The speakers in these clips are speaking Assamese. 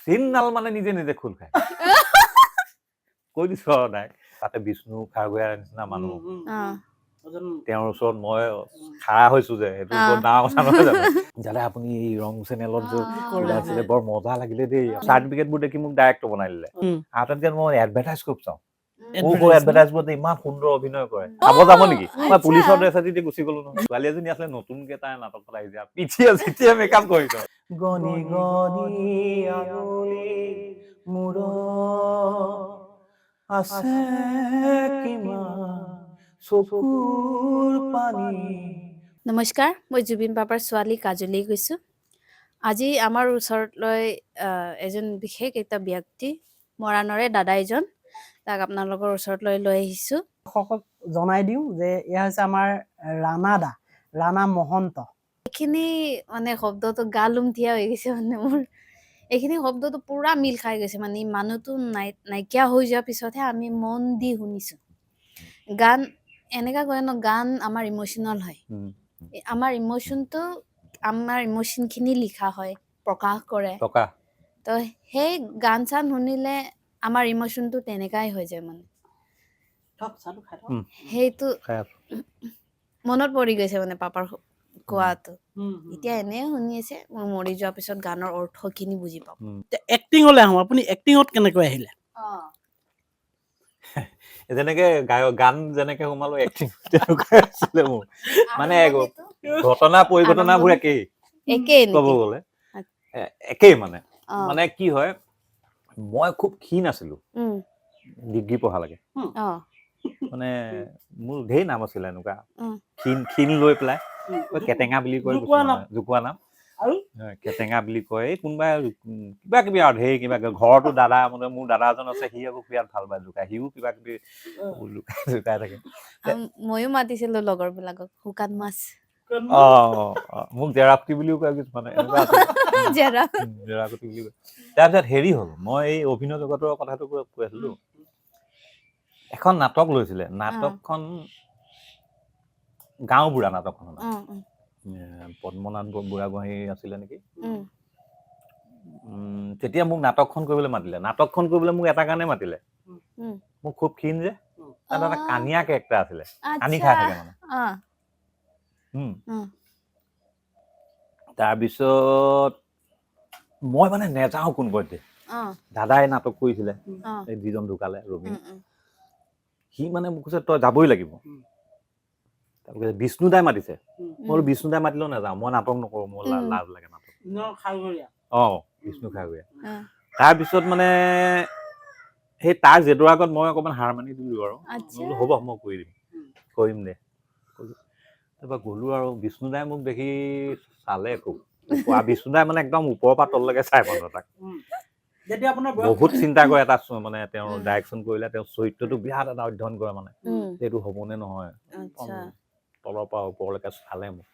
চিনডাল মানে নিজে নিজে খোল খায় কৈ দিছো আৰু তাইক তাতে বিষ্ণু খাৰগৈয়াৰ নিচিনা মানুহ তেওঁৰ ওচৰত মই খাৰা হৈছো যে সেইটো বৰ ডাঙৰ কথা নহয় জানো যাতে আপুনি এই ৰং চেনেলত যে ওলাইছিলে বৰ মজা লাগিলে দেই চাৰ্টিফিকেটবোৰ দেখি মোক ডাইৰেক্টৰ বনাই দিলে আটাইতকৈ মই এডভাৰটাইজ খুব চাওঁ এডভাৰটাইজবোৰত ইমান সুন্দৰ অভিনয় কৰে চাব যাব নেকি মই পুলিচৰ ড্ৰেছ এদি গুচি গলো নহয় ছোৱালী এজনী আছিলে নতুনকে তাই নাটকত আহিছে পিঠিয়ে চিঠিয়ে মেকআপ কৰিছ গনি গনি আঙুলি মূৰত আছে কিমান চকুৰ পানী নমস্কাৰ মই জুবিন পাপাৰ ছোৱালী কাজলী কৈছো আজি আমাৰ ওচৰলৈ এজন বিশেষ এটা ব্যক্তি মৰাণৰে দাদা এজন তাক আপোনালোকৰ ওচৰলৈ লৈ আহিছো সকল জনাই দিও যে এয়া হৈছে আমাৰ ৰাণা মহন্ত এইখিনি মানে শব্দটো গালুমথিয়া হৈ গৈছে মানে মোৰ এইখিনি শব্দটো পুৰা মিল খাই গৈছে মানে মানুহটো নাইকিয়া হৈ যোৱাৰ পিছতহে আমি মন দি শুনিছো গান এনেকা কয় ন গান আমাৰ ইমোচনেল হয় আমাৰ ইমোচনখিনি লিখা হয় প্ৰকাশ কৰে তো সেই গান চান শুনিলে আমাৰ ইমোচনটো তেনেকাই হৈ যায় মানে সেইটো মনত পৰি গৈছে মানে পাপাৰ কোৱাটো এতিয়া এনে শুনি আছে মই মৰি যোৱাৰ পিছত গানৰ অৰ্থখিনি বুজি পাম এক্টিংলৈ আহো আপুনি এক্টিঙত কেনেকৈ আহিলে যেনেকে গান যেনেকে সোমালো এক্টিং তেনেকুৱাই আছিলে মোৰ মানে ঘটনা পৰিঘটনাবোৰ একেই ক'ব গ'লে একেই মানে মানে কি হয় মই খুব ক্ষীণ আছিলো ডিগ্ৰী পঢ়ালৈকে মানে মোৰ ঢেৰ নাম আছিলে এনেকুৱা ক্ষীণ লৈ পেলাই কেটেঙা বুলি কয় জোকোৱা নাম কেটেঙা বুলি কয় এই কোনোবাই কিবা কিবি আৰু ঢেৰ কিবা ঘৰতো দাদা মানে মোৰ দাদা এজন আছে সি আকৌ বিৰাট ভাল পায় জোকাই সিও কিবা কিবি জোকাই থাকে ময়ো মাতিছিলো লগৰ বিলাকক শুকান মাছ মোক জেৰাপটি বুলিও কয় কিছুমানে এনেকুৱা আছে জেৰাপটি বুলি কয় তাৰপিছত হেৰি হ'ল মই এই অভিনয় জগতৰ কথাটো কৈ আছিলো এখন নাটক লৈছিলে নাটকখন গাঁওবুঢ়া নাটকখন পদ্মনাথ বুঢ়াগোহাঁই আছিলে নেকি তেতিয়া মোক নাটকখন কৰিবলৈ মাতিলে নাটকখন কৰিবলৈ মোক এটা কাৰণে মাতিলে মোক খুব ক্ষীণ যে তাত এটা কানিয়া কেৰেক্টাৰ আছিলে কানি খাই থাকে মানে তাৰপিছত মই মানে নেযাওঁ কোনপধ্যে দাদাই নাটক কৰিছিলে এই যিজন ঢুকালে ৰবীন সি মানে মোক কৈছে তই যাবই লাগিব তাৰপিছত বিষ্ণুদাই মাতিছে মই বিষ্ণুদাই মাতিলেও নাযাওঁ মই নাটক নকৰোঁ মোৰ লাজ লাগে নাটক বিষ্ণু খাৰগৈয়া তাৰপিছত মানে সেই তাৰ জেদৰ আগত মই অকণমান হাৰ মানি দিলো আৰু হ'ব মই কৰিম দে তাৰপৰা গ'লো আৰু বিষ্ণুদাই মোক দেখি চালে খুব বিষ্ণুদাই মানে একদম ওপৰৰ পৰা তললৈকে চাই পালো তাক বহুত চিন্তা কৰে এটা মানে তেওঁৰ ডাইৰেকশ্যন কৰিলে তেওঁৰ চৰিত্ৰটো বিৰাট এটা অধ্যয়ন কৰে মানে এইটো হ'বনে নহয় তলৰ পৰা ওপৰলৈকে চালে মোক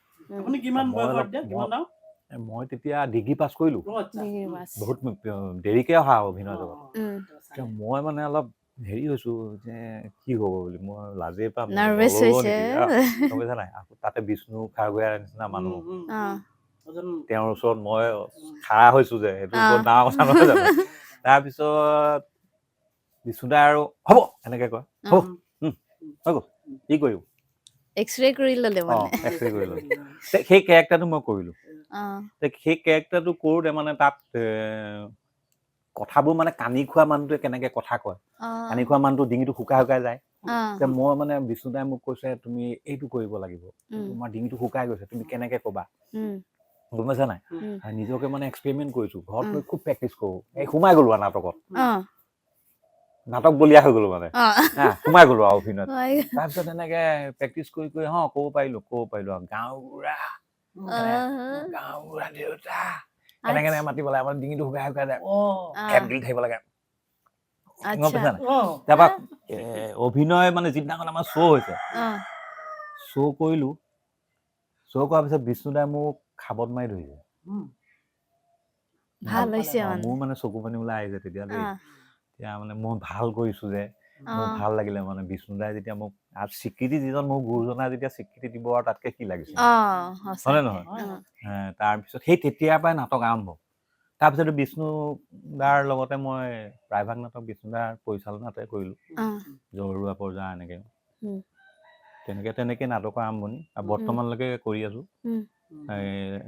মই তেতিয়া ডিগ্ৰী পাছ কৰিলো বহুত দেৰিকে অহা অভিনয় জগত মই মানে অলপ হেৰি হৈছো যে কি হ'ব বুলি মই লাজেই পাম নাই তাতে বিষ্ণু খাৰগৈয়াৰ নিচিনা মানুহ তেওঁৰ ওচৰত মই খাৰা হৈছো যে সেইটো বৰ ডাঙৰ কথা নহয় জানো তাৰপিছত বিষ্ণুদাই আৰু হ'ব এনেকে কয় হ'ব হৈ গ'ল কি কৰিম এক্সৰে কৰি ল'লে মানে এক্সৰে কৰি ল'লে সেই কেৰেক্টাৰটো মই কৰিলো সেই কেৰেক্টাৰটো কৰোঁতে মানে তাত কথাবোৰ মানে কানি খোৱা মানুহটোৱে কেনেকে কথা কয় কানি খোৱা মানুহটো ডিঙিটো শুকাই শুকাই যায় মই মানে বিষ্ণুদাই মোক কৈছে তুমি এইটো কৰিব লাগিব তোমাৰ ডিঙিটো শুকাই গৈছে তুমি কেনেকে কবা গম পাইছা নাই নিজকে মানে এক্সপেৰিমেণ্ট কৰিছো ঘৰত গৈ খুব প্ৰেক্টিচ কৰো এই সোমাই গলো আৰু নাটকত নাটক বলিয়া হৈ গলো মানে সোমাই গলো আৰু অভিনয়ত তাৰপিছত এনেকে প্ৰেক্টিচ কৰি কৰি ক'ব পাৰিলো আৰু গাঁওবুঢ়া দেউতা এনেকে মাতিব লাগে আমাৰ ডিঙিটো শুকাই শুকাই যায় খেপ দি থাকিব লাগে গম পাইছা নাই তাৰপৰা অভিনয় মানে যিদিনাখন আমাৰ শ্ব' হৈছে শ্ব' কৰিলো শ্ব' কৰাৰ পিছত বিষ্ণুদাই মোক খাবত মাৰি ধৰিছে ভাল হৈছে মোৰ মানে চকু পানী ওলাই আহিছে তেতিয়া দেই এতিয়া মানে মই ভাল কৰিছো যে মোৰ ভাল লাগিলে মানে বিষ্ণুদাই যেতিয়া মোক স্বীকৃতি যিজন মোৰ গুৰুজনাই যেতিয়া স্বীকৃতি দিব আৰু তাতকে কি লাগিছে হয়নে নহয় তাৰপিছত সেই তেতিয়াৰ পৰাই নাটক আৰম্ভ তাৰপিছতে বিষ্ণু দাৰ লগতে মই প্ৰায়ভাগ নাটক বিষ্ণু দাৰ পৰিচালনাতে কৰিলোঁ, জৰুৱা পৰ্যায় এনেকৈ তেনেকৈ নাটকৰ আৰম্ভণি আৰু বৰ্তমানলৈকে কৰি আছোঁ।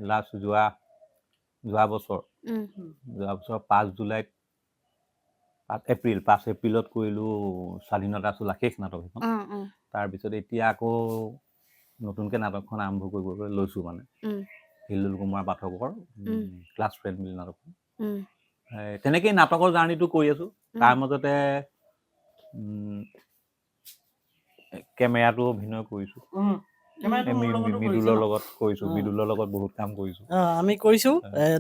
লাষ্ট যোৱা বছৰ 5 জুলাইত 5 এপ্ৰিলত কৰিলোঁ স্বাধীনতা চোলা শেষ নাটক এখন। তাৰপিছত এতিয়া আকৌ নতুনকৈ নাটকখন আৰম্ভ কৰিবলৈ লৈছোঁ মানে হিল্লোল কুমাৰ পাঠকৰ ক্লাছ ফ্ৰেণ্ড বুলি নাটকখন। তেনেকেই নাটকৰ জাৰ্ণিটো কৰি আছোঁ। তাৰ মাজতে কেমেৰাটো অভিনয় কৰিছোঁ, মৃদুলৰ লগত কৰিছোঁ, মৃদুলৰ লগত বহুত কাম কৰিছোঁ। আমি কৰিছোঁ,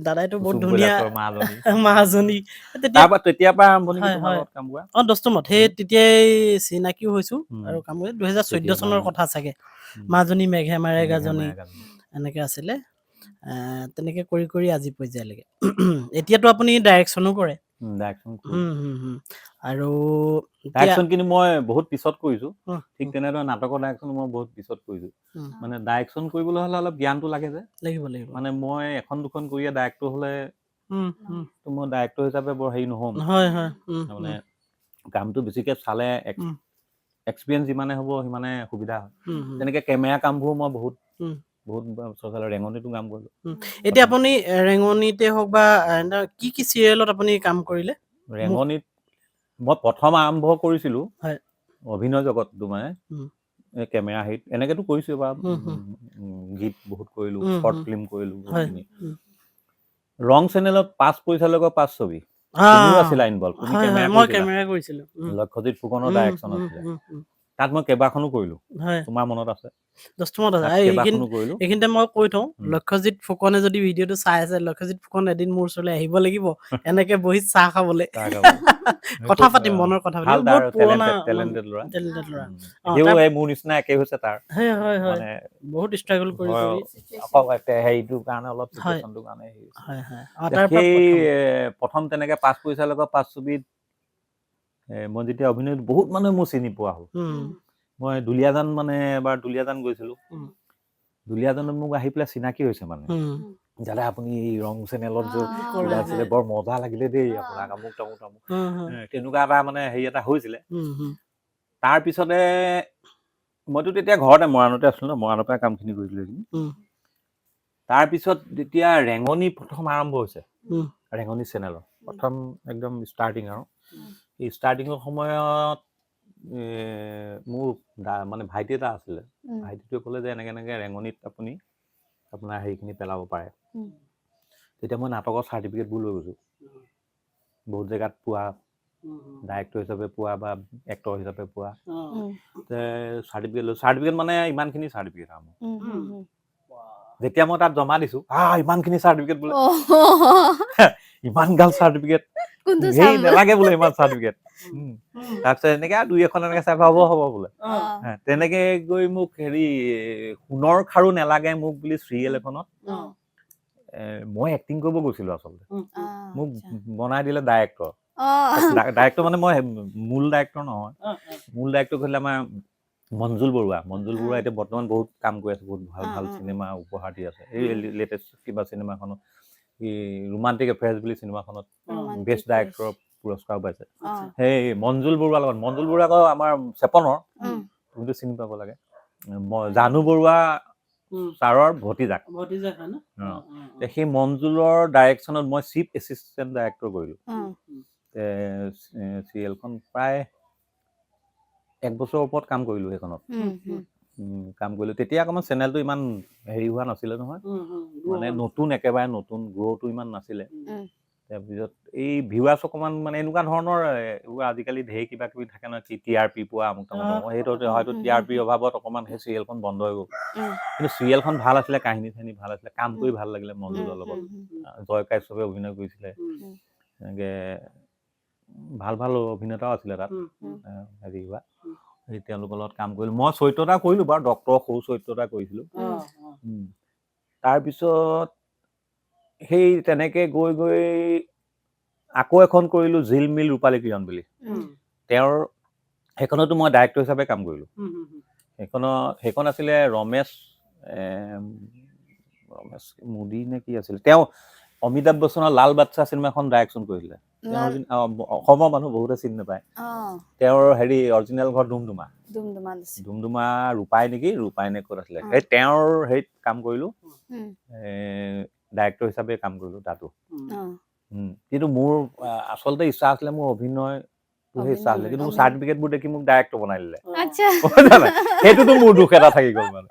দাদাইতো বহুত কুসুম ধুনীয়া কৈলাশৰ মাজনী মাজনী তেতিয়াৰ পৰা আৰম্ভণি তোমাৰ লগত কাম কৰা। দস্তমত সেই তেতিয়াই চিনাকিও হৈছোঁ আৰু কাম কৰি 2014 চনৰ কথা চাগে। মাজনী মেঘে মাৰে গাজনী এনেকে আছিলে। তেনেকে কৰি কৰি আজি পৰ্যায়লৈকে। এতিয়াতো আপুনি ডাইৰেকশ্যনো কৰে। আৰু ডাইৰেকশ্যন কিন্তু মই বহুত পিছত কৰিছোঁ। ঠিক তেনেদৰে নাটকৰ ডাইৰেকশ্যন মই বহুত পিছত কৰিছোঁ। মানে ডাইৰেকশ্যন কৰিবলৈ হ'লে অলপ জ্ঞানটো লাগে যে। লাগিব মানে মই এখন দুখন কৰিয়ে ডাইৰেক্টৰ হ'লে মই ডাইৰেক্টৰ হিচাপে বৰ হেৰি নহ'ম। মানে কামটো বেছিকৈ চালে এক্সপিৰিয়েঞ্চ যিমানে হ'ব সিমানে সুবিধা হয়। তেনেকৈ কেমেৰা কামবোৰ মই বহুত ৰেঙনিতো কাম কৰিলোঁ। এতিয়া আপুনি ৰেঙনিতে হওক বা কি কি চিৰিয়েলত আপুনি কাম কৰিলে? ৰেঙনিত মই প্ৰথম আৰম্ভ কৰিছিলোঁ অভিনয় জগতটো মানে কেমেৰা হেৰিত এনেকেতো কৰিছোঁ বাৰু, গীত বহুত কৰিলোঁ, শ্বৰ্ট ফিল্ম কৰিলোঁ বহুতখিনি। ৰং চেনেলত 5 পৰিচালকৰ 5 ছবি তুমিও আছিলা ইনভলভ, তুমি কেমেৰা কৰিছিলা। লক্ষ্যজিৎ ফুকনৰ ডাইৰেকশ্যন আছিলে। তাত মই কেইবাখনো কৰিলোঁ, তোমাৰ মনত আছে? এইখিনিতে মই কৈ থওঁ, লক্ষ্যজিৎ ফুকনে যদি ভিডিঅ'টো চাই আছে, লক্ষ্যজিৎ ফুকন এদিন মোৰ ওচৰলৈ আহিব লাগিব, এনেকে বহি চাহ খাবলৈ, কথা পাতিম, মনৰ কথা পাতিম। বহুত পুৰণা টেলেণ্টেড ল'ৰা। মোৰ নিচিনা একেই হৈছে তাৰ। বহুত ষ্ট্ৰাগল কৰি হেৰিটোৰ কাৰণে অলপ চিটুৱেশ্যনটোৰ কাৰণে সেই প্ৰথম তেনেকে 5 পৰিচালকৰ 5 ছবিত মই যেতিয়া অভিনয় বহুত মানুহে মোৰ চিনি পোৱা হ'ল। মই দুলীয়াজান এবাৰ দুলীয়াজান গৈছিলোঁ। দুলীয়াজানত মোক আহি পেলাই চিনাকি হৈছে মানে, দাদা আপুনি ৰং চেনেলত আছিলে, বৰ মজা লাগিলে দেই আপোনাক, আমুক তামুক তামুক, তেনেকুৱা এটা মানে হেৰি এটা হৈছিলে। তাৰপিছতে মইতো তেতিয়া ঘৰতে মৰাণতে আছিলোঁ ন, মৰাণৰ পৰা কামখিনি কৰিছিলোঁ। তাৰপিছত যেতিয়া ৰেঙনি প্ৰথম আৰম্ভ হৈছে, ৰেঙনি চেনেলত প্ৰথম একদম ষ্টাৰ্টিং আৰু এই ষ্টাৰ্টিঙৰ সময়ত মোৰ মানে ভাইটি এটা আছিলে, ভাইটিটোৱে ক'লে যে এনেকৈ ৰেঙনিত আপুনি আপোনাৰ হেৰিখিনি পেলাব পাৰে। তেতিয়া মই নাটকৰ চাৰ্টিফিকেটবোৰ লৈ গৈছোঁ, বহুত জেগাত পোৱা, ডাইৰেক্টৰ হিচাপে পোৱা বা এক্টৰ হিচাপে পোৱা। চাৰ্টিফিকেট মানে ইমানখিনি চাৰ্টিফিকেট আৰু যেতিয়া মই তাত জমা দিছোঁ, ইমানখিনি চাৰ্টিফিকেট বোলে, ইমান গাল চাৰ্টিফিকেট নেলাগে বোলে ইমান চাৰ্টিফিকেট। তাৰপিছত এনেকে 2-এখন এনেকে চাই হ'ব বোলে। তেনেকে গৈ মোক সোণৰ খাৰু নেলাগে মোক বুলি চিৰিয়েল এখনত মই এক্টিং কৰিব গৈছিলোঁ আচলতে। মোক বনাই দিলে ডাইৰেক্টৰ। ডাইৰেক্টৰ মানে মই মূল ডাইৰেক্টৰ নহয়, মূল ডাইৰেক্টৰ কৰিলে আমাৰ মঞ্জুল বৰুৱা এতিয়া বৰ্তমান বহুত কাম কৰি আছে, বহুত ভাল ভাল চিনেমা উপহাৰ দি আছে। এই লেটেষ্ট কিবা চিনেমাখনত ৰোমান্টিক এফেয়াৰ্ছ বুলি চিনেমাখনত বেষ্ট ডাইৰেক্টৰৰ পুৰস্কাৰ পাইছে। সেই মঞ্জুল বৰুৱাৰ লগত, মঞ্জুল বৰুৱা আকৌ আমাৰ চেপনৰ, তুমিতো চিনি পাব লাগে, জানু বৰুৱা ছাৰৰ ভতিজাক। সেই মঞ্জুলৰ ডাইৰেকশ্যনত মই চিফ এছিষ্টেণ্ট ডাইৰেক্টৰ কৰিলোঁ। চিৰিয়েলখন প্ৰায় 1 বছৰৰ ওপৰত কাম কৰিলোঁ সেইখনত। তেতিয়া অকণমান চেনেলটো ইমান হেৰি হোৱা নাছিলে নহয়, মানে নতুন, একেবাৰে নতুন, গ্ৰ'টো ইমান নাছিলে। তাৰপিছত এই ভিউৱাৰ্ছ অকণমান মানে এনেকুৱা ধৰণৰ এইবোৰ আজিকালি ঢেৰ কিবা কিবি থাকে নহয়, TRP পোৱা আমুক তামুক, সেইটো হয়তো TRPৰ অভাৱত অকণমান সেই চিৰিয়েলখন বন্ধ হৈ গ'ল। কিন্তু চিৰিয়েলখন ভাল আছিলে, কাহিনী চাহিনী ভাল আছিলে, কাম কৰি ভাল লাগিলে মঞ্জুলৰ লগত। জয় কাশ্যপে অভিনয় কৰিছিলে, এনেকৈ ভাল ভাল অভিনেতাও আছিলে তাত হেৰি হোৱা। তেওঁলোকৰ লগত কাম কৰিলোঁ। মই চৰিত্ৰ এটা কৰিলোঁ বাৰু, ডক্টৰৰ সৰু চৰিত্ৰ এটা কৰিছিলোঁ। তাৰপিছত সেই তেনেকৈ গৈ গৈ আকৌ এখন কৰিলোঁ, জিলমিল ৰূপালী কিৰণ বুলি। সেইখনতো মই ডাইৰেক্টৰ হিচাপে কাম কৰিলোঁ। সেইখন আছিলে ৰমেশ মোদী নে কি আছিলে, তেওঁ অমিতাভ বচ্চনৰ লাল বাচ্চা চিনেমাখন ডাইৰেকশ্যন কৰিছিলে অসমৰ মানুহ বহুতে চিনি নাপায় তেওঁৰ হেৰি অৰিজিনেল ঘৰ ডুমডুমা ডুমডুমা ৰূপাই নেকি ৰূপাই নে ক'ত আছিলে সেই তেওঁৰ হেৰিত কাম কৰিলো ডাইৰেক্টৰ হিচাপে কাম কৰিলো তাতো কিন্তু মোৰ আচলতে ইচ্ছা আছিলে মোৰ অভিনয়টোহে ইচ্ছা আছিলে কিন্তু মোৰ চাৰ্টিফিকেটবোৰ দেখি মোক ডাইৰেক্টৰ বনাই দিলে সেইটোতো মোৰ দুখ এটা থাকি গ'ল মানে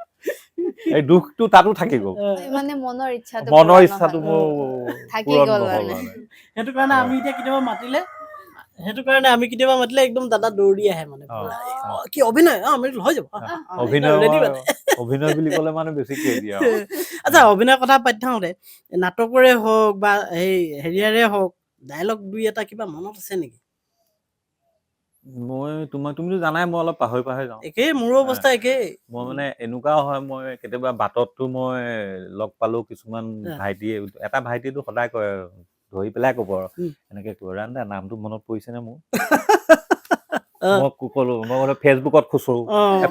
এই দুখটো তাতো থাকি গ'ল মানে মনৰ ইচ্ছাটো মোৰ থাকি গ'ল মানে সেইটো কাৰণে আমি এতিয়া কেতিয়াবা মাতিলে একদম দাদা দৌৰি আহে মানে কি অভিনয় আমি হৈ যাব অভিনয় বুলি ক'লে মানে বেছি কৈ দিয়ে আচ্ছা অভিনয়ৰ কথা পাতি থাকোঁতে নাটকৰে হওক বা হেৰিয়াৰে হওক ডায়লগ দুই এটা কিবা মনত আছে নেকি তুমিতো জানাই মই অলপ পাহৰি যাওঁ একেই মোৰো অৱস্থা একেই মই মানে এনেকুৱাও হয় মই কেতিয়াবা বাটততো মই লগ পালো কিছুমান ভাইটিয়ে এটা ভাইটিয়েতো সদায় কয় ধৰি পেলাই ক'ব এনেকে কয় ৰান্দা নামটো মনত পৰিছে নে মোৰ মই ক'লো মই ফেচবুকত খুচৰো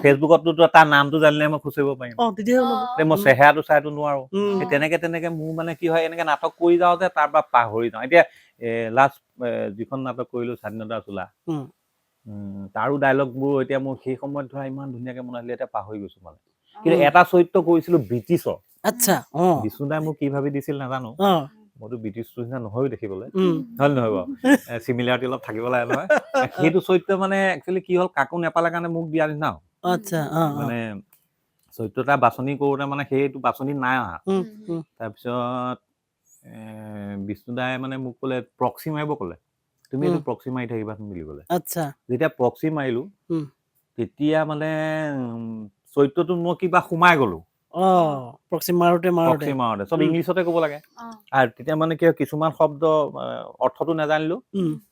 ফেচবুকতো তাৰ নামটো জানিলে মই খুচৰিব পাৰিম মই চেহেৰাটো চাইতো নোৱাৰো তেনেকে মোৰ মানে কি হয় এনেকে নাটক কৰি যাওঁ যে তাৰ পৰা পাহৰি যাওঁ এতিয়া লাষ্ট যিখন নাটক কৰিলো স্বাধীনতা চোলা তাৰো ডায়লগবোৰ এতিয়া মোৰ সেই সময়ত ধৰা ইমান ধুনীয়াকে মনত আহিলে এতিয়া পাহৰি গৈছো মানে কিন্তু এটা চৰিত্ৰ কৰিছিলো ব্ৰিটিছৰ আচ্ছা বিষ্ণুদাই মোক কি ভাবি দিছিল নাজানো মইতো ব্ৰিটিছটো নিচিনা নহয়ো দেখিবলৈ হয় নহয় বাৰু চিমিলাৰিটি অলপ থাকিব লাগে নহয় সেইটো চৰিত্ৰ মানে একচুৱেলি কি হ'ল কাকো নেপালে কাৰণে মোক দিয়া নিচিনা মানে চৰিত্ৰ এটা বাছনি কৰোঁতে মানে সেইটো বাছনি নাই অহা তাৰপিছত বিষ্ণুদাই মানে মোক ক'লে প্ৰক্সি মাৰিব ক'লে তুমি এইটো প্ৰক্সি মাৰি থাকিবাচোন বুলি ক'লে আচ্ছা যেতিয়া প্ৰক্সি মাৰিলো তেতিয়া মানে চৰিত্ৰটোত মই কিবা সোমাই গ'লো প্ৰক্সি মাৰোতে চব ইংলিছতে ক'ব লাগে আৰু তেতিয়া মানে কি কিছুমান শব্দ অৰ্থটো নাজানিলো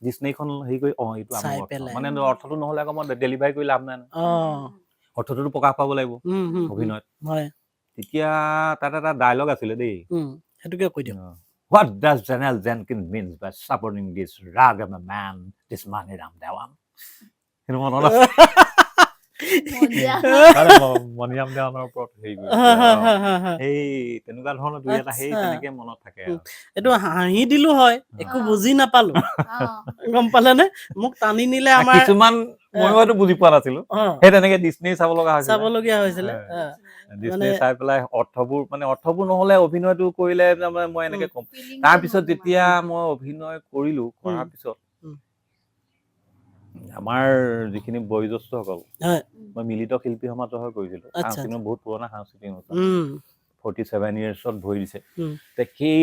ডিক্সনেৰীখন হেৰি কৰি এইটো আমাৰ অৰ্থ মানে অৰ্থটো নহ'লে আকৌ মই ডেলিভাৰী কৰি লাভ নাই অৰ্থটোতো প্ৰকাশ পাব লাগিব অভিনয়ত তেতিয়া তাত এটা ডায়লগ আছিলে দেই সেইটোকে কৈ দিয়ক What does General Jenkins means by supporting this Ragama man, this Maniram Dewan? You know what? Maniram দেৱানৰ ওপৰত হেৰি সেই তেনেকুৱা ধৰণৰ দুই এটা সেই তেনেকে মনত থাকে এইটো হাঁহি দিলো হয় একো বুজি নাপালো গম পালেনে মোক টানি নিলে আমাৰ কিছুমান মই হয়তো বুজি পোৱা নাছিলো সেই তেনেকে ডিস্নেৰী চাবলগীয়া হৈছিলে ডিস্নেৰী চাই পেলাই অৰ্থবোৰ নহ'লে অভিনয়টো কৰিলে মই এনেকে কম তাৰপিছত যেতিয়া মই অভিনয় কৰিলো কৰাৰ পিছত আমাৰ যিখিনি বয়োজ্যেষ্ঠসকল মই মিলিত শিল্পী সমাজৰ হৈ কৰিছিলো সাংস্কৃতিক বহুত পুৰণা সাংস্কৃতিক অনুষ্ঠান 47 ইয়াৰ্ছত ভৰি দিছে সেই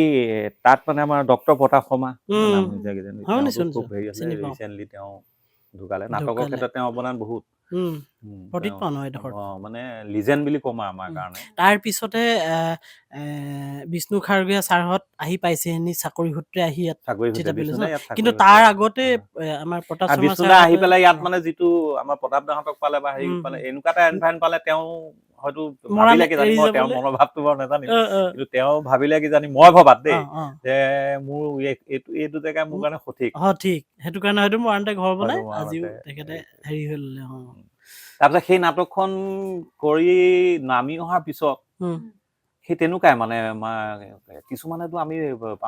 তাত মানে আমাৰ ডক্টৰ প্ৰতাপ শৰ্মা খুব হেৰি আছে ৰিচেণ্টলি তেওঁ ঢুকালে নাটকৰ ক্ষেত্ৰত তেওঁ অৱদান বহুত মানে লিজেণ্ড বুলি ক'ম আমাৰ কাৰণে তাৰ পিছতে বিষ্ণু খাৰগীয়া ছাৰহঁত আহি পাইছে চাকৰি সূত্ৰে আহি কিন্তু তাৰ আগতে আমাৰ প্ৰতাপ শৰ্মা আহি পেলাই ইয়াত মানে যিটো আমাৰ প্ৰতাপ দাহঁতক পালে বা হেৰি পালে এনেকুৱা এটা এনভাইৰনমেণ্ট পালে তেওঁ হয়তো ভাবিলে কি জানি মই তেওঁৰ মনোভাৱটো বাৰু নাজানিম কিন্তু তেওঁ ভাবিলে কি জানি মই ভবাত দেই যে মোৰ এইটো জেগা মোৰ কাৰণে সঠিক সেইটো কাৰণে হয়তো মোৰ আনতে ঘৰ বনাই আজিও তেখেতে হেৰি হৈ ল'লে তাৰপিছত সেই নাটকখন কৰি নামি অহাৰ পিছত সেই তেনেকুৱাই মানে কিছুমানেতো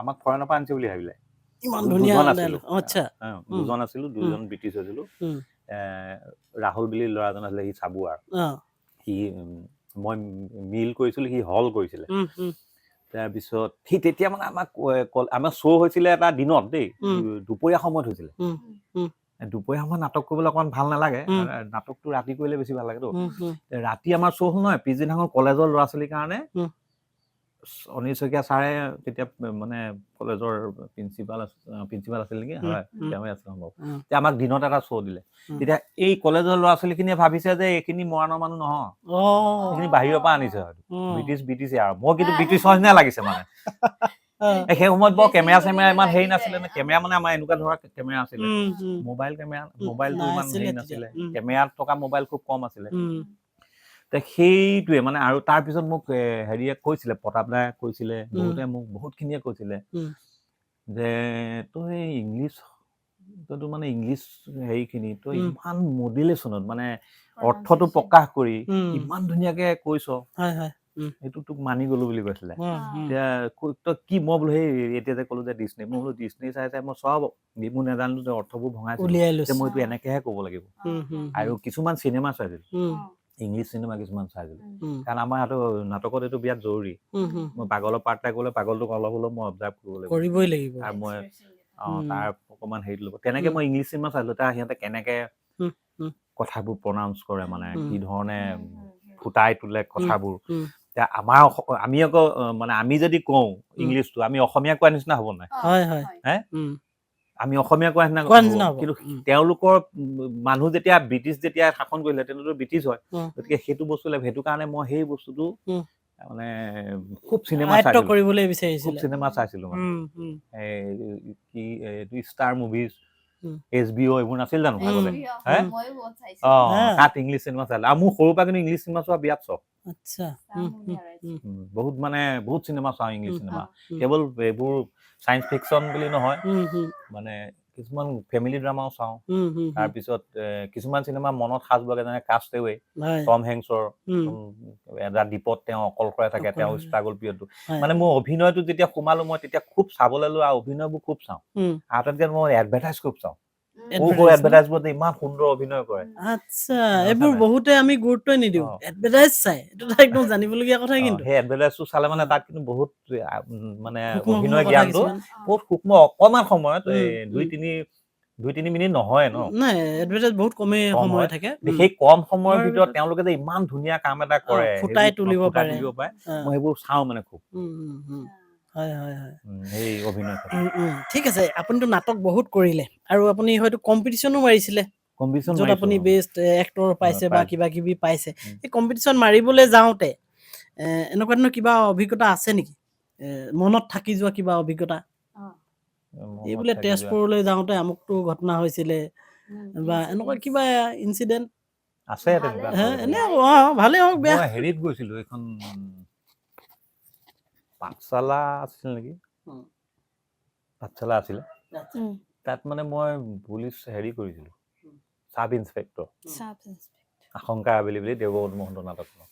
আমাক ফৰেনৰ পৰা আনিছে বুলি ভাবিলে দুজন আছিলো দুজন ব্ৰিটিছ আছিলো ৰাহুল বুলি ল'ৰাজন আছিলে সি চাবুৱাৰ সি মই মিল কৰিছিলো সি হল কৰিছিলে তাৰপিছত সি তেতিয়া মানে আমাৰ শ্ব' হৈছিলে এটা দিনত দেই দুপৰীয়া সময়ত হৈছিলে দুপৰীয়া সময়ত নাটক কৰিবলৈ অকমান ভাল নালাগে নাটকটো ৰাতি কৰিলে বেছি ভাল লাগেতো ৰাতি আমাৰ শ্ব' হ'ল নহয় পিছদিনাখন কলেজৰ ল'ৰা ছোৱালীৰ কাৰণে অনিল শইকীয়া ছাৰে তেতিয়া মানে কলেজৰ প্ৰিন্সিপাল আছিল নেকি হয় তেওঁৱে আছিল সম্ভৱ তেতিয়া আমাক দিনত এটা শ্ব' দিলে তেতিয়া এই কলেজৰ ল'ৰা ছোৱালীখিনিয়ে ভাবিছে যে এইখিনি মৰাণৰ মানুহ নহয় এইখিনি বাহিৰৰ পৰা আনিছে হয়তো ব্ৰিটিছে আৰু মই কিন্তু ব্ৰিটিছৰ নিচিনা লাগিছে মানে সেই সময়ত বৰ কেমেৰা ইমান হেৰি নাছিলে কেমেৰা মানে আমাৰ এনেকুৱা ধৰা কেমেৰা আছিলে মোবাইলটো ইমান হেৰি নাছিলে কেমেৰাত থকা মোবাইল খুব কম আছিলে সেইটোৱে মানে আৰু তাৰপিছত মোক হেৰিয়ে কৈছিলে প্ৰতাপ দাই কৈছিলে বহুতে মোক বহুতখিনিয়ে কৈছিলে যে তই তইতো মানে ইংলিছ হেৰিখিনি তই ইমান মডুলেশ্যনত মানে অৰ্থটো প্ৰকাশ কৰি ইমান ধুনীয়াকে কৈছ এইটো তোক মানি গলো বুলি কৈছিলে এতিয়া তই কি মই বোলো সেই এতিয়া যে ক'লো যে ডিছনী মই বোলো ডিছনী চাই চাই মই চব মোৰ নেজানো যে অৰ্থবোৰ ভঙাইছিলো উলিয়াই যে লৈছো মই এইটো এনেকেহে ক'ব লাগিব আৰু কিছুমান চিনেমা চাইছিলো ইংলিছ চিনেমা কিছুমান চাইছিলো কাৰণ আমাৰ এইটো নাটকত এইটো বিৰাট জৰুৰী মই পাগলৰ পাৰ্ট এটা গ'লে পাগলটোক অলপ হ'লেও মই অবজাৰ্ভ কৰিব লাগিব কৰিবই লাগিব আৰু মই তাৰ অকণমান হেৰিত ল'ব তেনেকে মই ইংলিছ চিনেমা চাইছিলো তাৰ সিহঁতে কেনেকে কথাবোৰ প্ৰনাউন্স কৰে মানে কি ধৰণে ফুটাই তোলে কথাবোৰ এতিয়া আমাৰ আমি আকৌ মানে আমি যদি কওঁ ইংলিছটো আমি অসমীয়া কোৱাৰ নিচিনা হ'ব নাই আমি অসমীয়া কোৱাৰ নিচিনা কিন্তু তেওঁলোকৰ মানুহ যেতিয়া ব্ৰিটিছ যেতিয়া শাসন কৰিলে তেওঁলোকৰ ব্ৰিটিছ হয় গতিকে সেইটো বস্তু সেইটো কাৰণে মই সেই বস্তুটো মানে খুব চিনেমা চাইছিলো কৰিবলৈ বিচাৰিছিল খুব চিনেমা চাইছিলো মানে কি এইটো ষ্টাৰ মুভিজ HBO এইবোৰ নাছিল জানো আগতে তাত ইংলিছ চিনেমা চাইছিলো আৰু মোৰ সৰুৰ পৰা কিন্তু ইংলিছ চিনেমা চোৱা বিৰাট চখ বহুত মানে বহুত চিনেমা চাওঁ ইংলিছ চিনেমা কেৱল এইবোৰ চায়েন্স ফিকশ্যন বুলি নহয় মানে কিছুমান ফেমিলি ড্ৰামাও চাওঁ তাৰপিছত কিছুমান চিনেমা মনত সাজ বগে যেনে কাষ্টএৱে টম হেংছৰ এটা দ্বীপত তেওঁ অকলশৰে থাকে তেওঁ ষ্ট্ৰাগল পিৰিয়ডটো মানে মোৰ অভিনয়টো যেতিয়া সোমালো মই তেতিয়া খুব চাবলৈ লোৱা অভিনয়বোৰ খুব চাওঁ আটাইতকৈ মই এডভাৰটাইজ খুব চাওঁ এডভাৰটাইজবোৰত ইমান সুন্দৰ অভিনয় কৰে আচ্ছা এইবোৰ বহুতে আমি গুৰুত্বই নিদিওঁ এডভাৰটাইজ চাই এইটো একদম জানিবলগীয়া কথা কিন্তু সেই এডভাৰটাইজটো চালে মানে তাত কিন্তু বহুত মানে অভিনয় জ্ঞানটো বহুত সূক্ষ্ম অকণমান সময়ত 2-3 মিনিট নহয় ন নাই এডভাৰটাইজ বহুত কমেই সময় থাকে সেই কম সময়ৰ ভিতৰত তেওঁলোকে যে ইমান ধুনীয়া কাম এটা কৰে ফুটাই তুলিব পাৰে মই সেইবোৰ চাওঁ মানে খুব হয় হয় হয় সেই অভিনয় ঠিক আছে আপুনিতো নাটক বহুত কৰিলে আৰু আপুনি হয়তো কম্পিটিশ্যনো মাৰিছিলে য'ত আপুনি বেষ্ট এক্টৰ পাইছে বা কিবা কিবি পাইছে এই কম্পিটিশ্যন মাৰিবলৈ যাওঁতে এনেকুৱা ধৰণৰ কিবা অভিজ্ঞতা আছে নেকি মনত থাকি যোৱা কিবা অভিজ্ঞতা এই বোলে তেজপুৰলৈ যাওঁতে আমুকটো ঘটনা হৈছিলে বা এনেকুৱা কিবা ইনচিডেণ্ট আছে এনে ভালে হওক বেয়া মই হেৰিত গৈছিলো এখন পাঠশালা আছিল নেকি পাঠশালা আছিলে তাত মানে মই পুলিচ হেৰি কৰিছিলো সাব ইন্সপেক্টৰ আশংকা আবেলি বুলি দেৱগৌত মহন্ত নাটকখন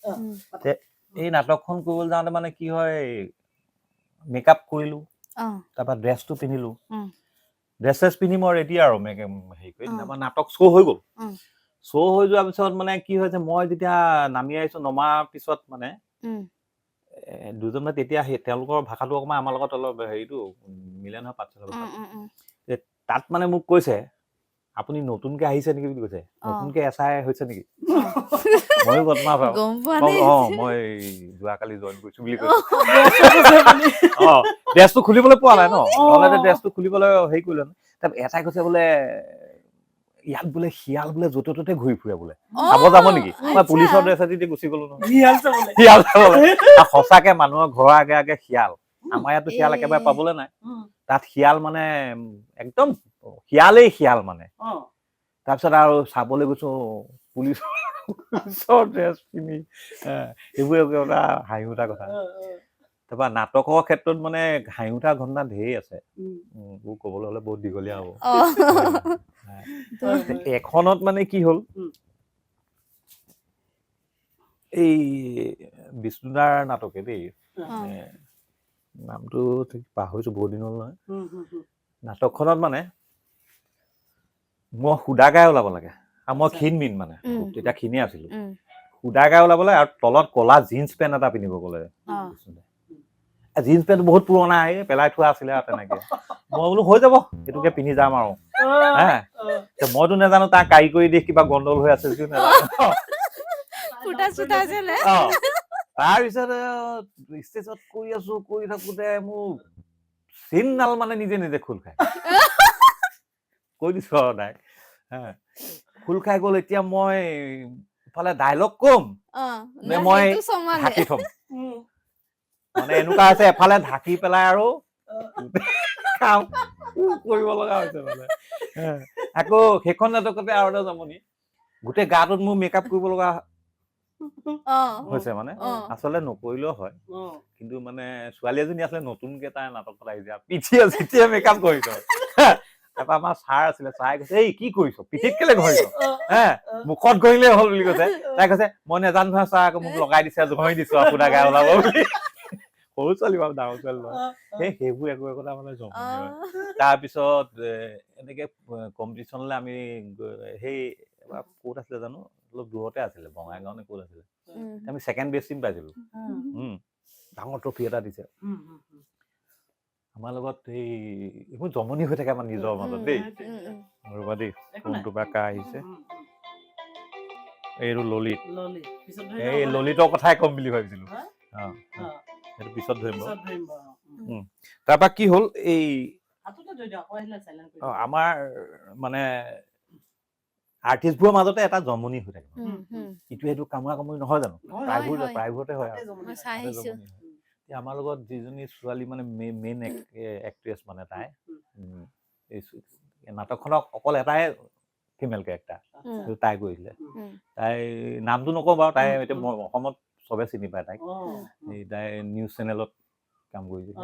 এই নাটকখন কৰিবলৈ যাওঁতে মানে কি হয় মেকআপ কৰিলো তাৰপৰা ড্ৰেছটো পিন্ধিলো ড্ৰেছ পিন্ধি মই ৰেডি আৰু হেৰি কৰি আমাৰ নাটক শ্ব' হৈ গ'ল শ্ব' হৈ যোৱাৰ পিছত মানে কি হৈছে মই যেতিয়া নামি আহিছো নমাৰ পিছত মানে দুজন মানে তেতিয়া তেওঁলোকৰ ভাষাটো অকণমান আমাৰ লগত অলপ হেৰিটো মিলে নহয় পাঠশালা তাত মানে মোক কৈছে আপুনি নতুনকে আহিছে নেকি বুলি কৈছে নতুনকে এছাই হৈছে নেকি ময়ো বদমাছ মই যোৱাকালি জইন কৰিছো বুলি কৈছো ড্ৰেছটো খুলিবলৈ পোৱা নাই ন নহ'লে ড্ৰেছটো খুলিবলৈ হেৰি কৰিলে তাৰ এটাই কৈছে বোলে ইয়াত বোলে শিয়াল বোলে য'তে ত'তে ঘূৰি ফুৰে বোলে চাব যাব নেকি মই পুলিচৰ ড্ৰেছ এদি গুচি গলো শিয়াল সঁচাকে মানুহৰ ঘৰৰ আগে আগে শিয়াল আমাৰ ইয়াতো শিয়াল একেবাৰে পাবলৈ নাই তাত শিয়াল মানে একদম শিয়ালেই শিয়াল মানে তাৰপিছত আৰু চাবলৈ গৈছো পুলিচৰ ড্ৰেছ পিন্ধি এইবোৰ এটা হাঁহি উঠা কথা তাৰপৰা নাটকৰ ক্ষেত্ৰত মানে হাঁহি উঠা ঘটনা ঢেৰ আছে ক'বলৈ হলে বহুত দীঘলীয়া হ'ব এখনত মানে কি হ'ল এই বিষ্ণুদাৰ নাটকে দেই নামটো ঠিক পাহৰিছো বহুত দিন হ'ল নহয় নাটকখনত মানে মই সুদা গাই ওলাব লাগে আৰু মই ক্ষীণমিন মানে তেতিয়া ক্ষীণে আছিলো সুদা গাই ওলাবলৈ আৰু তলত কলা জিন্স পেণ্ট এটা পিন্ধিব গ'লে জিন্স পেণ্ট বহুত পুৰণা পেলাই থোৱা আছিলে আৰু তেনেকে মই বোলো হৈ যাব এইটোকে পিন্ধি যাম আৰু মইতো নাজানো তাৰ কাৰিকৰী দিশ কিবা গণ্ডগোল হৈ আছে তাৰপিছত ষ্টেজত কৰি আছো কৰি থাকোতে মোৰ চিনডাল মানে নিজে নিজে খোল খাই কৈ দিছো আৰু তাই খোল খাই গ'ল এতিয়া মই ইফালে ডাইলগ কম নে মই ঢাকি থম মানে এনেকুৱা আছে এফালে ঢাকি পেলাই আৰু কাম কৰিব লগা হৈছে মানে আকৌ সেইখন নাটকতে আৰু এটা জমনি গোটেই গাটোত মোৰ মেকআপ কৰিব লগা হৈছে মানে আচলতে নকৰিলেও হয় কিন্তু মানে ছোৱালী এজনী আছিলে নতুনকে তাই নাটকত আহিছে পিঠিয়ে যেতিয়া মেকআপ কৰিছে তাৰপৰা তাৰপৰা আমাৰ ছাৰ আছিলে, ছাৰে কৈছে এই কি কৰিছ, পিঠিত কেলে ঘঁহিছ হে, মুখত ঘঁহিলেই হ'ল বুলি কৈছে। তাই কৈছে মই নেজানো নহয় ছাৰ, আকৌ মোক লগাই দিছে, ঘঁহি দিছো আপোনাৰ গা ওলাব বুলি। সৰু ছোৱালী বাৰু, ডাঙৰ ছোৱালী নহয়। সেইবোৰ একো একোটা মানে জমনি হয়। তাৰপিছত এনেকে কম্পিটিশ্যনলৈ আমি সেই এবাৰ ক'ত আছিলে জানো, অলপ দূৰতে আছিলে, বঙাইগাঁও নে ক'ত আছিলে, আমি ছেকেণ্ড বেষ্ট টিম পাইছিলো। ডাঙৰ ট্ৰফি এটা দিছে আমাৰ লগত। এই এইবোৰ জমনি হৈ থাকে আমাৰ নিজৰ মাজত দেই। ৰবা দেই, কোনটো বা কা আহিছে, এইটো ললিত। এই ললিতৰ কথাই ক'ম বুলি ভাবিছিলো। সেইটো পিছত ধৰিম। তাৰপৰা কি হ'ল, এই আমাৰ মানে আৰ্টিষ্টবোৰৰ মাজতে এটা জমনি হৈ থাকে, ইটো সেইটো কামোৰা কামুৰি নহয় জানো, প্ৰায়বোৰতে হয় আৰু আমাৰ লগত যিজনী ছোৱালী মানে মেইন এক্ট্ৰেছ মানে তাই, এই নাটকখনক অকল এটাই ফিমেল কেৰেক্টাৰ, তাই কৰিছিলে। তাই নামটো নকওঁ বাৰু, তাই এতিয়া অসমত চবে চিনি পায় তাইক। তাই নিউজ চেনেলত কাম কৰিছিলে।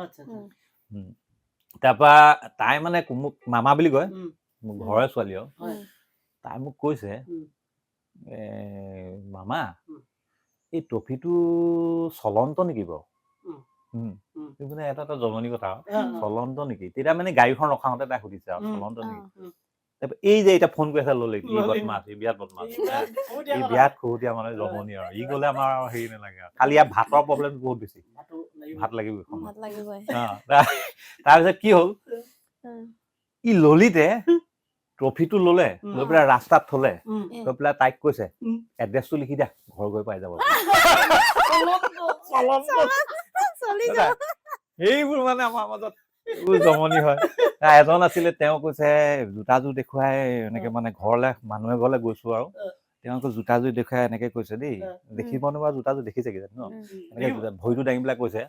তাৰপৰা তাই মানে মোক মামা বুলি কয়, মোৰ ঘৰৰে ছোৱালী আৰু। তাই মোক কৈছে মামা এই ট্ৰফিটো চলন্ত নেকি বাৰু? মানে এটা এটা জমনি কথা আৰু, চলন্ত নেকি? তেতিয়া মানে গাড়ীখন ৰখাওঁতে তাই সুধিছে আৰু চলন্ত নেকি? এই যে এতিয়া ফোন কৰি আছে ললিত, ই বদমাছ, ই বিৰাট বদমাছ, ই বিৰাট খুহুতীয়া মানে জমনি আৰু। ই গ'লে আমাৰ হেৰি নালাগে আৰু, খালি ইয়াৰ ভাতৰ প্ৰব্লেম বহুত বেছি, ভাত লাগিব। তাৰপিছত কি হ'ল, ই ললিতে ট্ৰফিটো ললে, লৈ পেলাই ৰাস্তাত থলে, লৈ পেলাই তাইক কৈছে এড্ৰেছটো লিখি দিয়া, ঘৰ গৈ পাই যাব। সেইবোৰ মানে আমাৰ মাজত এইবোৰ জমনি হয়। এজন আছিলে, তেওঁ কৈছে জোতাযোৰ দেখুৱাই এনেকে, মানে ঘৰলে মানুহে ঘৰলে গৈছো আৰু তেওঁ আকৌ জোতাযোৰ দেখুৱাই এনেকে কৈছে দেই, দেখিব নে বাৰু জোতাযোৰ, দেখিছে কি ন, এনেকে ভৰিটো দাঙি পেলাই কৈছে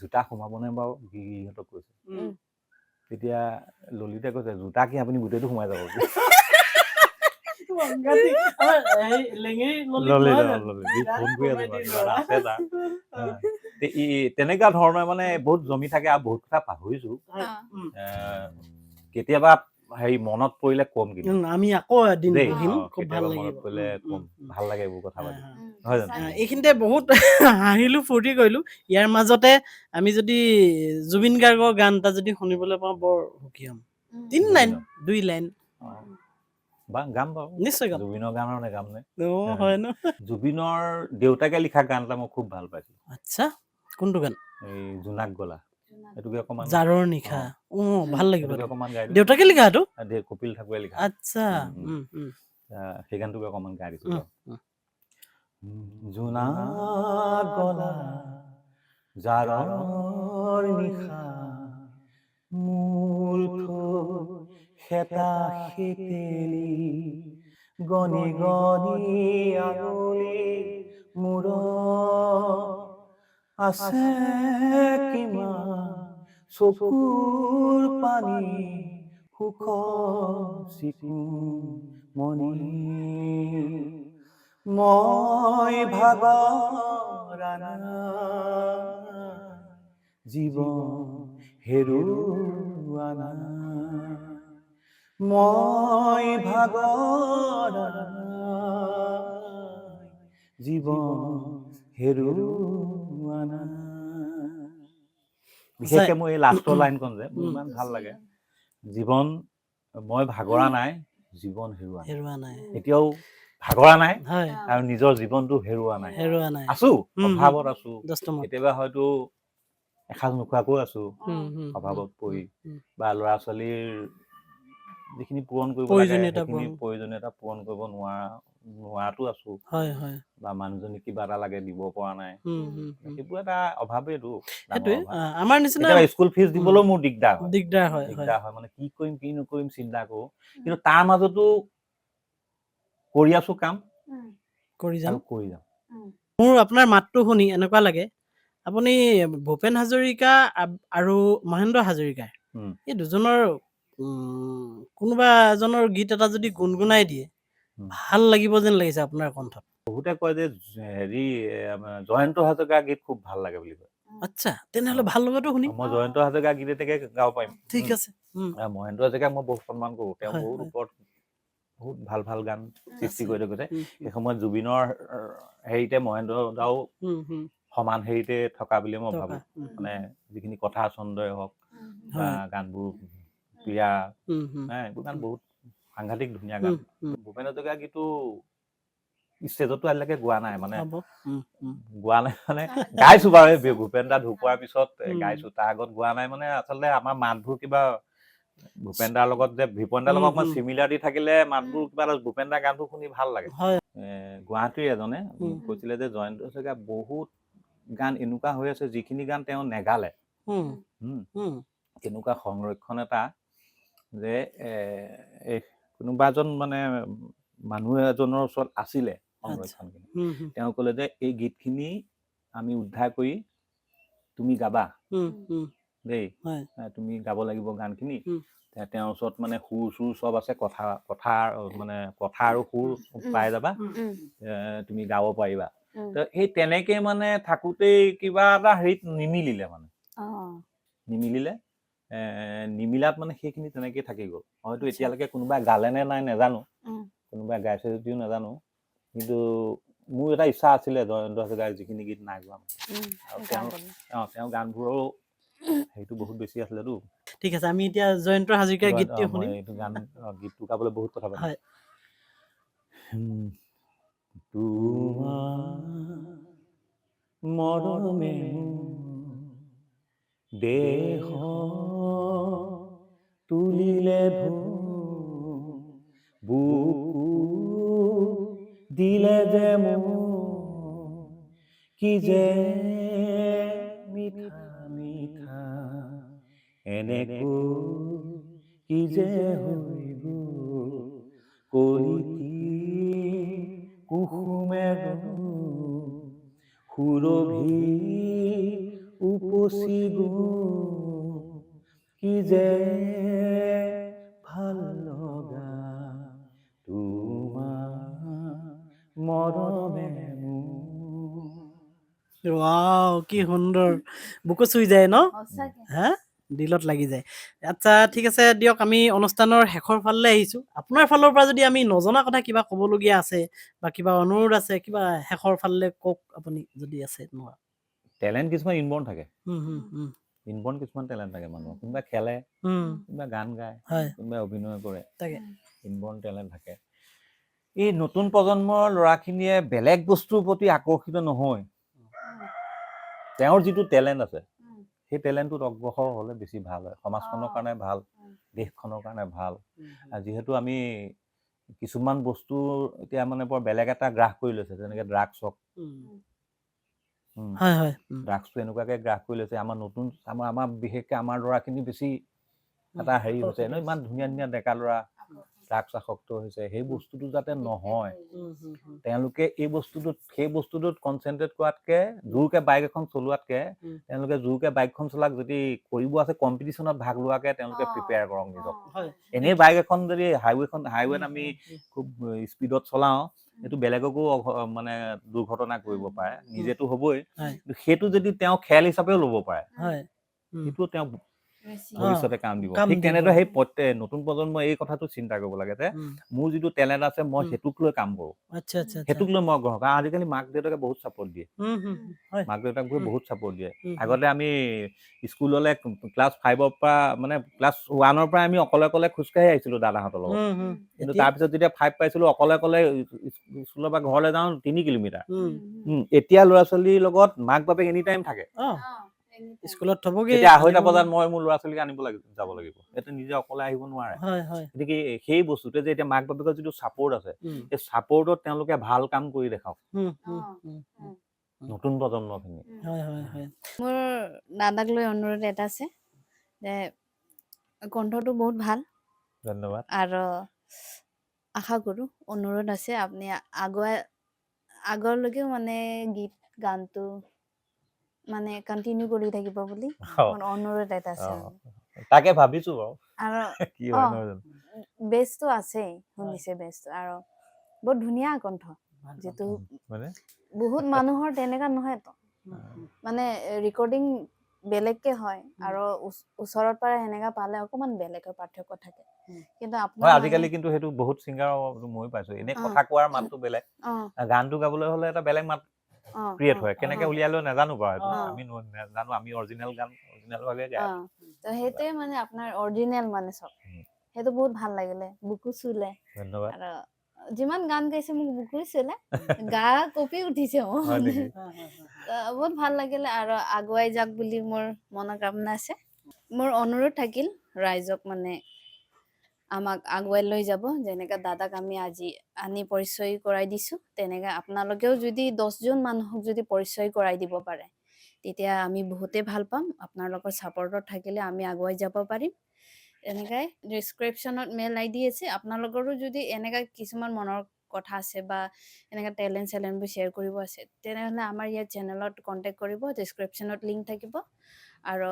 জোতা সোমাবনে বাৰু, গিৰিহঁতক কৈছে। তেতিয়া ললিতে কৈছে জোতা কি আপুনি গোটেইটো সোমাই যাব। তেনেকুৱা ধৰণৰ মানে বহুত জমি থাকে আৰু বহুত কথা পাহৰিছো। কেতিয়াবা হেৰি মনত পৰিলে কম, কিন্তু আমি আকৌ এদিন দেই বহিম, খুব ভাল কেতিয়াবা লাগিব। মনত পৰিলে কম, ভাল লাগে এইবোৰ কথা পাতি, নহয় জানো? এইখিনিতে বহুত হাঁহিলো, ফূৰ্তি কৰিলো। ইয়াৰ মাজতে আমি যদি জুবিন গাৰ্গৰ গান এটা যদি শুনিবলৈ পাওঁ বৰ সুখী হ'ম। 3 লাইন 2 লাইন গাম বাৰু, নিশ্চয় গাম। জুবিনৰ গানৰ নেগাম নে? হয় ন? জুবিনৰ দেউতাকে লিখা গান এটা মই খুব ভাল পাইছো। আচ্ছা, কোনটো গান? এই জোনাক গলা, এইটোকে অকমান, জাৰৰ নিশা, ভাল লাগিব। অকমান গাই দিওঁ। দেউতাকে লিখা এইটো? কপিল ঠাকুৰে লিখা। আচ্ছা, সেই গানটোকে অকমান গাই দিছো। জোনাক গলা জাৰৰ নিশা, মোৰ হেতা হেতেলি, গনি গনি আঙুলি মূৰ আছে কিমান, চকুৰ পানী সুখ চিকুণ মনি, মই ভাগৰা জীৱন হেৰুৱা নাই, মই ভাগৰা জীৱন হেৰুৱা নাই। বিশেষকে মোৰ এই লাষ্টৰ লাইনখন যে মোৰ ইমান ভাল লাগে, জীৱন মই ভাগৰা নাই, জীৱন হেৰুৱা নাই। এতিয়াও ভাগৰা নাই আৰু নিজৰ জীৱনটো হেৰুৱা নাই, আছো অভাৱত আছো, কেতিয়াবা হয়তো এসাঁজ নোখোৱাকৈ আছো অভাৱত পৰি, বা ল'ৰা ছোৱালীৰ যিখিনি পূৰণ কৰিব লাগে সেইখিনি প্ৰয়োজনীয়তা পূৰণ কৰিব নোৱাৰাতো আছো, বা মানুহজনী কিবা এটা লাগে দিব পৰা নাই, সেইবোৰ এটা অভাৱেইটো। আমাৰ নিচিনা স্কুল ফিজ দিবলৈও মোৰ দিগদাৰ হয়, দিগদাৰ হয় মানে কি কৰিম কি নকৰিম চিন্তা কৰো, কিন্তু তাৰ মাজতো কৰি আছো কাম, কৰি যাম। মোৰ আপোনাৰ মাতটো শুনি এনেকুৱা লাগে আপুনি ভূপেন হাজৰিকা আৰু মহেন্দ্ৰ হাজৰিকাৰ এই দুজনৰ কোনোবা এজনৰ গীত এটা যদি গুণগুণাই দিয়ে ভাল লাগিব যেন লাগিছে আপোনাৰ কণ্ঠত। বহুতে কয় যে হেৰি জয়ন্ত হাজৰিকাৰ গীত খুব ভাল লাগে বুলি কয়। আচ্ছা তেনেহ'লে ভাল লগাটো শুনি মই জয়ন্ত হাজৰিকা গীত এটাকে গাব পাৰিম। ঠিক আছে মহেন্দ্ৰ হাজৰিকাক মই বহুত সন্মান কৰোঁ। তেওঁ হয়, বহুত হয়। ওপৰত বহুত ভাল ভাল গান সৃষ্টি আছে। কৰি থৈ গৈছে। উম, সেই সময়ত জুবিনৰ হেৰিতে মহেন্দ্ৰ দাও হুম, সমান হেৰিতে থকা বুলি মই টকা ভাবোঁ। মানে যিখিনি কথা ছন্দই হওক বা হয় গানবোৰ ক্ৰিয়া হুম, এইবোৰ গান বহুত সাংঘাতিক ধুনীয়া হুম, গান। হুম, ভূপেন হাজৰিকা গীতটো ষ্টেজতো আজিলৈকে গোৱা নাই, মানে হ'ব গোৱা নাই মানে গাইছো বাৰু এই ভূপেন দা ঢুকোৱাৰ পিছত গাইছো, তাৰ আগত গোৱা নাই। মানে আচলতে আমাৰ মাতবোৰ কিবা ভূপেন দাৰ লগত যে ভূপেন দাৰ লগত অকমান চিমিলাৰিটি থাকিলে মাতবোৰ কিবা এটা ভূপেন দাৰ গানবোৰ শুনি ভাল লাগে। হয় গুৱাহাটীৰ এজনে মোক কৈছিলে যে জয়ন্ত হাজৰিকা বহুত গান এনেকুৱা হৈ আছে যিখিনি গান তেওঁ নেগালে, তেনেকুৱা সংৰক্ষণ এটা যে এই কোনোবা এজন মানে মানুহ এজনৰ ওচৰত আছিলে সংৰক্ষণখিনি। তেওঁ ক'লে যে এই গীতখিনি আমি উদ্ধাৰ কৰি তুমি গাবা দেই, তুমি গাব লাগিব গানখিনি। তেওঁৰ ওচৰত মানে সুৰ চুৰ চব আছে, কথা মানে কথা আৰু সুৰ পাই যাবা, তুমি গাব পাৰিবা। সেই তেনেকে মানে থাকোতেই কিবা এটা হেৰিত নিমিলিলে, মানে নিমিলিলে। নিমিলাত মানে সেইখিনি তেনেকেই থাকি গ'ল। হয়তো এতিয়ালৈকে কোনোবাই গালে নে নাই নাজানো, কোনোবাই গাইছে যদিও নাজানো, কিন্তু মোৰ এটা ইচ্ছা আছিলে জয়ন্ত হাজৰিকাৰ যিখিনি গীত নাই গোৱা, আৰু তেওঁ গানবোৰৰো সেইটো বহুত বেছি আছিলেতো। ঠিক আছে, আমি এতিয়া জয়ন্ত হাজৰিকাৰ গীতটি মই শুনিম। এইটো গীতটো গাবলৈ বহুত কথা পাতিম। হয়। তোমাৰ মৰমে দেহ তুলিলে বুকু দিলে যে কি যে মিঠা মিঠা এনেকৈ কি যে হৈ গ'ল কলিতি কুসুমে সুৰভি উপচি গ'ল কি যে ভাল লগা তোমাৰ মৰমে ৱাও কি সুন্দৰ, বুকু চুই যায় ন, হা দিলত লাগি যায়। আচ্ছা ঠিক আছে দিয়ক, আমি অনুষ্ঠানৰ শেষৰ ফাললৈ আহিছো। আপোনাৰ ফালৰ পৰা যদি আমি নজনা কথা কিবা ক'বলগীয়া আছে বা কিবা অনুৰোধ আছে, কিবা শেষৰ ফাললৈ কওক আপুনি যদি আছে তেনেকুৱা। টেলেণ্ট কিছুমান ইনবৰ্ন থাকে, ইনবৰ্ন কিছুমান টেলেণ্ট থাকে মানুহৰ। কোনোবাই খেলে, কোনোবাই গান গায়, কোনোবাই অভিনয় কৰে, ইনবৰ্ন টেলেণ্ট থাকে। এই নতুন প্ৰজন্মৰ ল'ৰাখিনিয়ে বেলেগ বস্তুৰ প্ৰতি আকৰ্ষিত নহয়, তেওঁৰ যিটো টেলেণ্ট আছে সেই টেলেণ্টটোত অগ্ৰসৰ হ'লে বেছি ভাল হয়। সমাজখনৰ কাৰণে ভাল, দেশখনৰ কাৰণে ভাল। যিহেতু আমি কিছুমান বস্তু এতিয়া মানে বৰ বেলেগ এটা গ্ৰাস কৰি লৈছে, যেনেকে ড্ৰাগছ হওক, ড্ৰাগছটো এনেকুৱাকে গ্ৰাস কৰি লৈছে। আমাৰ বিশেষকে আমাৰ ল'ৰাখিনি বেছি এটা হেৰি হৈছে ন, ইমান ধুনীয়া ধুনীয়া ডেকা ল'ৰা ড্ৰাগছ আসক্ত হৈছে। সেই বস্তুটো যাতে নহয়, তেওঁলোকে এই বস্তুটোত সেই বস্তুটোত কনচেনট্ৰেট কৰাতকে, জোৰকে বাইক এখন চলোৱাতকে তেওঁলোকে জোৰকে বাইকখন চলাক। যদি কৰিব আছে কম্পিটিশ্যনত ভাগ লোৱাকে তেওঁলোকে প্ৰিপেয়াৰ কৰক নিজক। এনেই বাইক এখন যদি হাইৱেত আমি খুব স্পীডত চলাওঁ, সেইটো বেলেগকো মানে দুৰ্ঘটনা কৰিব পাৰে, নিজেতো হ'বই। সেইটো যদি তেওঁ খেল হিচাপেও ল'ব পাৰে, সেইটো তেওঁ ভৱিষ্যতে কাম দিব। ঠিক তেনেদৰে সেই নতুন প্ৰজন্মই এই কথাটো চিন্তা কৰিব লাগে যে মোৰ যিটো টেলেণ্ট আছে মই সেইটোক লৈ কাম কৰোঁ, সেইটোক লৈ মই গ্ৰহণ। কাৰণ আজিকালি মাক দেউতাকে বহুত ছাপোৰ্ট দিয়ে, মাক দেউতাকবোৰে বহুত ছাপোৰ্ট দিয়ে। আগতে আমি স্কুললৈ ক্লাছ 5ৰ পৰা মানে ক্লাছ 1ৰ পৰা আমি অকলে অকলে খোজকাঢ়ি আহিছিলোঁ দাদাহঁতৰ লগত। কিন্তু তাৰপিছত যেতিয়া 5 পাইছিলোঁ, অকলে অকলে স্কুলৰ পৰা ঘৰলৈ যাওঁ 3 কিলোমিটাৰ। এতিয়া ল'ৰা ছোৱালীৰ লগত মাক বাপেক এনি টাইম থাকে। স্কুলত থবগে, এতিয়া 2:30 বজাত মই মোৰ ল'ৰা ছোৱালীক আনিব যাব লাগিব, এতিয়া নিজে অকলে আহিব নোৱাৰে। গতিকে সেই বস্তুতে যে এতিয়া মাক বাপেকৰ যিটো ছাপোৰ্ট আছে, সেই ছাপোৰ্টত তেওঁলোকে ভাল কাম কৰি দেখাওক নতুন প্ৰজন্মখিনি। মোৰ দাদাক লৈ অনুৰোধ এটা আছে যে কণ্ঠটো বহুত ভাল, ধন্যবাদ। আৰু আশা কৰো, অনুৰোধ আছে আপুনি আগলৈকেও মানে গীত গানটো মানে কণ্টিনিউ কৰি থাকিব বুলি মোৰ অনুৰোধ এটা আছে। তাকে ভাবিছো বাৰু, আৰু কি হয় নহয়। বেছটো আছেই, শুনিছে বেছটো, আৰু বহুত ধুনীয়া কণ্ঠ, যিটো বহুত মানুহৰ তেনেকা নহয়তো। মানে ৰেকৰ্ডিং বেলেগকে হয় আৰু ওচৰত পৰা সেনেকা পালে অকমান বেলেগৰ পাৰ্থক্য থাকে কিন্তু আপোনাৰ আজিকালি কিন্তু সেইটো বহুত ছিংগাৰ মই পাইছো এনে কথা কোৱাৰ মাতটো বেলেগ গানটো গাবলৈ হলে এটা বেলেগ মাত ক্ৰিয়েট হয় কেনেকে উলিয়ালো নাজানো বাৰু আমি নাজানো আমি অৰিজিনেল গান অৰিজিনেল ভাবে গায় তো সেইটোৱে মানে আপোনাৰ অৰিজিনেল মানে চব সেইটো বহুত ভাল লাগিলে বুকু চুলে ধন্যবাদ আৰু যিমান গান গাইছে মোক বুকু চুলে গা কপি উঠিছে বহুত ভাল লাগিলে আৰু আগুৱাই যাক বুলি মোৰ মনৰ কামনা আছে মোৰ অনুৰোধ থাকিল ৰাইজক মানে আমাক আগুৱাই লৈ যাব যেনেকা দাদাক আমি আজি আনি পৰিচয় কৰাই দিছো তেনেকা আপোনালোকেও যদি 10 জন মানুহক যদি পৰিচয় কৰাই দিব পাৰে তেতিয়া আমি বহুতে ভাল পাম আপোনালোকৰ সাপোৰ্টত থাকিলে আমি আগুৱাই যাব পাৰিম এনেকাই ডেসক্ৰিপশনত মেল আইডি আছে আপোনালোকৰো যদি এনেকা কিছুমান মনৰ কথা আছে বা এনেকা টেলেন্ট বোৰ শেয়াৰ কৰিব আছে তেনেহলে আমাৰ ইয়াত চেনেলত কন্টাক্ট কৰিব ডেসক্ৰিপশনত লিংক থাকিব আৰু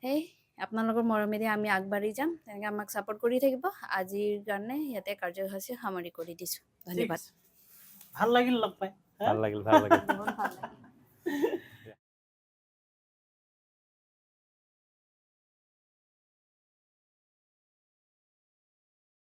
হেই আপোনালোকৰ মৰমেৰে আমি আগবাঢ়ি যাম তেনেকৈ আমাক সাপোৰ্ট কৰি থাকিব আজিৰ কাৰণে ইয়াতে কাৰ্যসূচী সামৰি কৰি দিছো ধন্যবাদ ভাল লাগিল লগ পাই ভাল লাগিল বহুত ভাল লাগিল